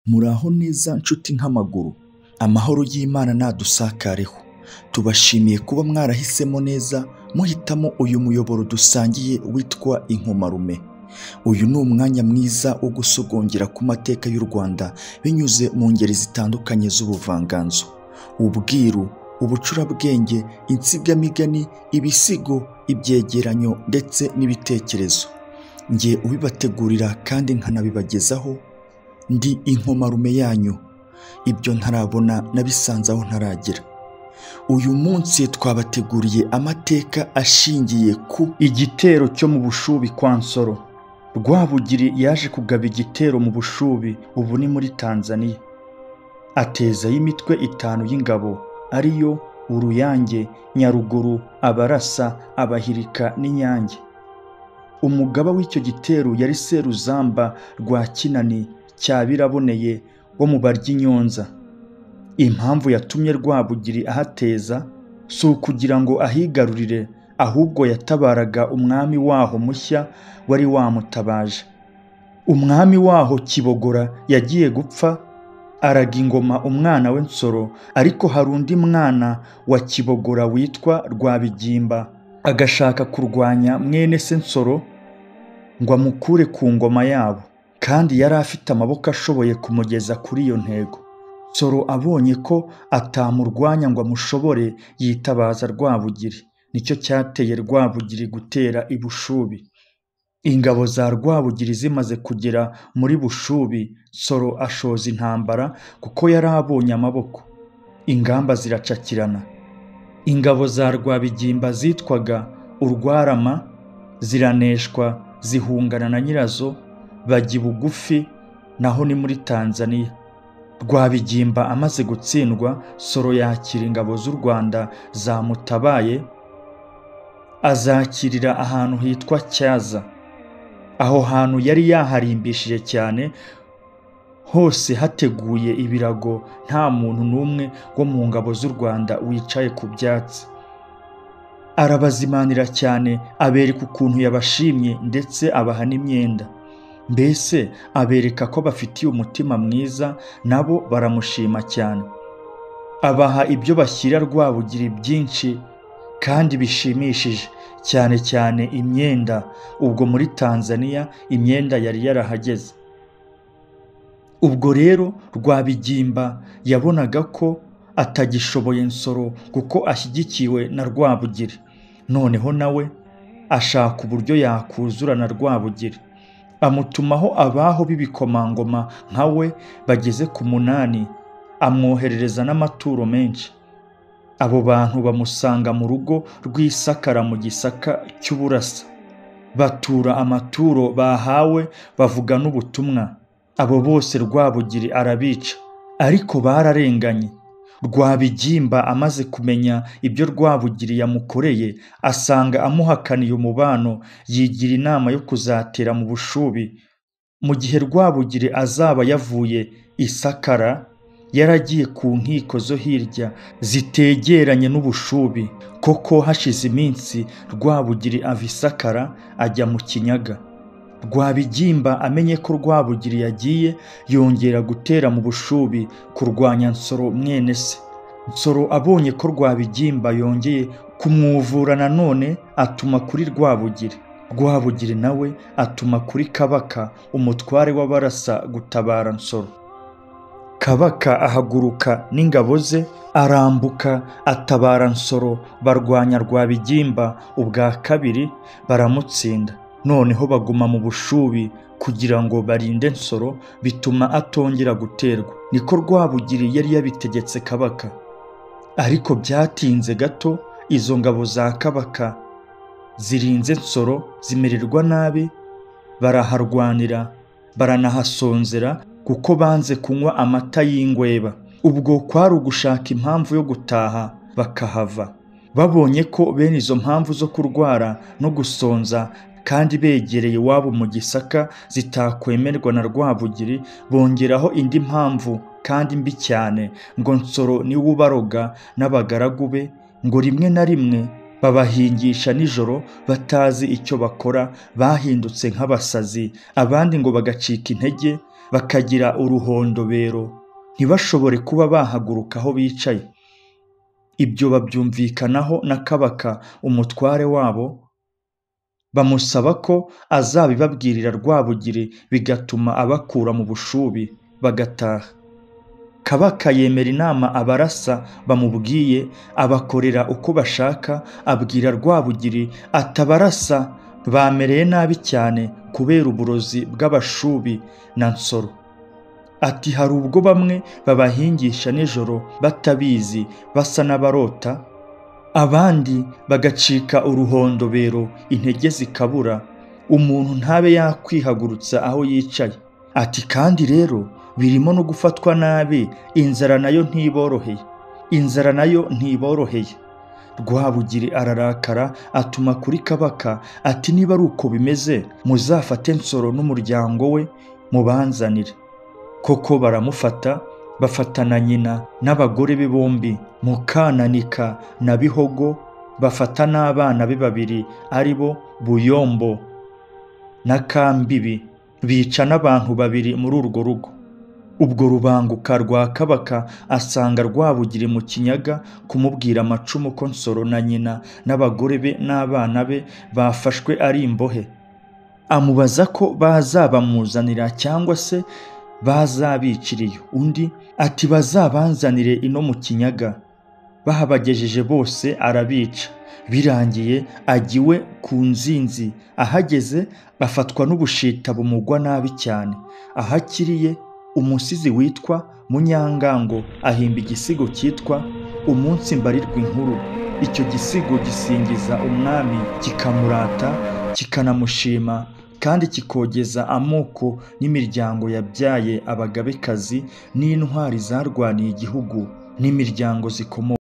Muraho neza nshuti nk'amaguru, amahoro y'Imana nadusakareho. Tubashimiye kuba mwarahisemo neza muhitamo uyu muyoboro dusangiye witwa Inkomarume. Uyu ni umwanya mwiza wo gusogongera ku mateka y'u Rwanda binyuze mu ngeri zitandukanye z'ubuvanganzo, ubwiru, ubucurabwenge, insigamigani, ibisigo, ibyegeranyo ndetse n'ibitekerezo. Njye ubibategurira kandi nkanabibagezaho ndi Inkomarume yanyu. Ibyo ntarabona nabisanze aho ntaragera. Uyu munsi twabateguriye amateka ashingiye ku igitero cyo mu Bushubi kwa Nsoro. Rwabugiri yaje kugaba igitero mu Bushubi, ubu ni muri Tanzania. Atezayo imitwe 5 y'ingabo ariyo Uruyange, Nyaruguru, Abarasa, Abahirika n'Inyange. Umugaba w'icyo gitero yari Seruzamba rwa Kinani cya Biraboneye wo mu Baryinyonza. Impamvu yatumye Rwabugiri ahateza si ukugira ngo ahigarurire, ahubwo yatabaraga umwami waho mushya wari wamutabaje. Umwami waho Kibogora yagiye gupfa, araga ingoma umwana we Nsoro, ariko hari undi mwana wa Kibogora witwa Rwabigimba agashaka kurwanya mwene se Nsoro ngo amukure ku ngoma yabo, kandi yari afite amaboko ashoboye kumugeza kuri iyo ntego. Nsoro abonye ko atamurwanya ngo amushobore, yitabaza Rwabugiri. Nicyo cyateye Rwabugiri gutera i Bushubi. Ingabo za Rwabugiri zimaze kugera muri Bushubi, Nsoro ashoza intambara kuko yari abonye amaboko. Ingamba ziracakirana. Ingabo za Rwabigimba zitwaga Urwarama ziraneshwa, zihungana na nyirazo bajya bugufi, naho ni muri Tanzania. Rwabigimba amaze gutsindwa, Nsoro yakira ingabo z'u Rwanda zamutabaye, azakirira ahantu hitwa Cyaza. Aho hantu yari yaharimbishije cyane, hose hateguye ibirago, nta muntu n'umwe wo mu ngabo z'u Rwanda wicaye ku byatsi. Arabazimanira cyane, abereka ukuntu yabashimye ndetse abaha n'imyenda. Mbese abereka ko bafitiye umutima mwiza, nabo baramushima cyane. Abaha ibyo bashyira Rwabugiri byinshi kandi bishimishije, cyane cyane imyenda. Ubwo muri Tanzania imyenda yari yarahageze. Ubwo rero Rwabigimba yabonaga ko atagishoboye Nsoro kuko ashyigikiwe na Rwabugiri. Noneho nawe ashaka uburyo yakuzura na Rwabugiri. Amutumaho abaho b'ibikomangoma nka we bageze ku 8, amwoherereza n'amaturo menshi. Abo bantu bamusanga mu rugo rw'Isakara mu Gisaka cy'Uburasa. Batura amaturo bahawe, bavuga n'ubutumwa. Abo bose Rwabugiri arabica, ariko bararenganye. Rwabigimba amaze kumenya ibyo Rwabugiri yamukoreye, asanga amuhakaniye umubano, yigira inama yo kuzatera mu Bushubi. Mu gihe Rwabugiri azaba yavuye Isakara, yaragiye ku nkiko zo hirya zitegeranye n'Ubushubi. Koko hashize iminsi Rwabugiri ava Isakara ajya mu Kinyaga. Rwabigimba amenye ko Rwabugiri yagiye, yongera gutera mu Bushubi kurwanya Nsoro mwene se. Nsoro abonye ko Rwabigimba yongeye kumwuvura nanone, atuma kuri Rwabugiri. Rwabugiri nawe atuma kuri Kabaka, umutware w'Abarasa, gutabara Nsoro. Kabaka ahaguruka n'ingabo ze, arambuka atabara Nsoro, barwanya Rwabigimba ubwa kabiri, baramutsinda. Noneho baguma mu Bushubi kugira ngo barinde Nsoro, bituma atongera guterwa. Niko Rwabugiri yari yabitegetse Kabaka. Ariko byatinze gato, izo ngabo za Kabaka zirinze Nsoro zimererwa nabi, baraharwanira, baranahasonzera kuko banze kunywa amata y'ingweba. Ubwo kwari ugushaka impamvu yo gutaha bakahava. Babonye ko bene izo mpamvu zo kurwara no gusonza kandi begereye iwabo mu Gisaka zitakwemerwa na Rwabugiri, bongeraho indi mpamvu kandi mbi cyane, ngo Nsoro niwe ubaroga n'abagaragu be, ngo rimwe na rimwe babahingisha nijoro batazi icyo bakora, bahindutse nk'abasazi, abandi ngo bagacika intege, bakagira uruhondobero ntibashobore kuba bahaguruka aho bicaye. Ibyo babyumvikanaho na Kabaka umutware wabo, bamusaba ko azabibabwirira Rwabugiri bigatuma abakura mu bushubi bagataha. Kabaka yemera inama abarasa bamubwiye, abakorera uko bashaka, abwira Rwabugiri ati abarasa bamereye nabi cyane kubera uburozi bw'Abashubi na Nsoro. Ati hari ubwo bamwe babahingisha nijoro batabizi basa n'abarota, abandi bagacika uruhondobero intege zikabura, umuntu ntabe yakwihagurutsa aho yicaye. Ati kandi rero birimo no gufatwa nabi, inzara nayo ntiboroheye. Rwabugiri ararakara atuma kuri Kabaka ati niba ari uko bimeze muzafate Nsoro n'umuryango we mubanzanire. Koko baramufata, bafatana nyina n'abagore be bombi, Mukananika na Bihogo, bafata n'abana be babiri ari bo Buyombo na Kambibi, bica n'abantu babiri muri urwo rugo. Ubwo rubanguka rwa Kabaka asanga Rwabugiri mu kinyaga kumubwira amacumu ko Nsoro na nyina n'abagore be n'abana be bafashwe ari imbohe. Amubaza ko bazabamuzanira cyangwa se bazabiciriye. Undi ati bazabanzanire ino mu kinyaga. Bahabagejeje bose arabica. Birangiye agiwe ku nzinzi, ahageze afatwa n'ubushita bumugwa nabi cyane. Ahakiriye umusizi witwa Munyangango ahimba igisigo cyitwa Umunsi mbarirwa inkuru. Icyo gisigo gisingiza umwami, kikamurata, kikanamushima, kandi kikogeza amoko n'imiryango yabyaye abagabekazi n'intwari zarwaniye igihugu n'imiryango zikomoka